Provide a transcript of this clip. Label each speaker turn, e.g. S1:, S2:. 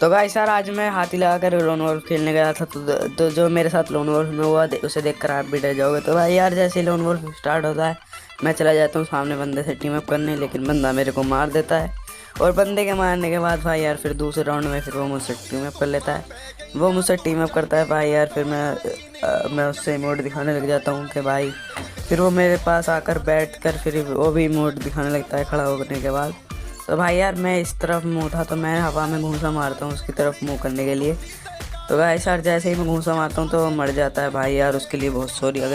S1: तो गाइस यार आज मैं हाथी लगा कर लोन वॉल्फ खेलने गया था। तो जो मेरे साथ लोन वॉल्फ में हुआ उसे देखकर आप भी डर जाओगे। तो भाई यार जैसे ही लोन वॉल्फ स्टार्ट होता है मैं चला जाता हूँ सामने बंदे से टीम अप करने, लेकिन बंदा मेरे को मार देता है। और बंदे के मारने के बाद भाई यार फिर दूसरे राउंड में फिर वो मुझसे टीम अप कर लेता है। वो मुझसे टीम अप करता है भाई यार, फिर मैं उससे इमोट दिखाने लग जाता हूँ कि भाई, फिर वो मेरे पास आकर बैठ कर फिर वो भी इमोट दिखाने लगता है खड़ा होने के बाद। तो भाई यार मैं इस तरफ मुँह था तो मैं हवा में घूंसा मारता हूँ उसकी तरफ मुँह करने के लिए। तो भाई यार जैसे ही मैं घूंसा मारता हूँ तो वो मर जाता है भाई यार, उसके लिए बहुत सॉरी। अगर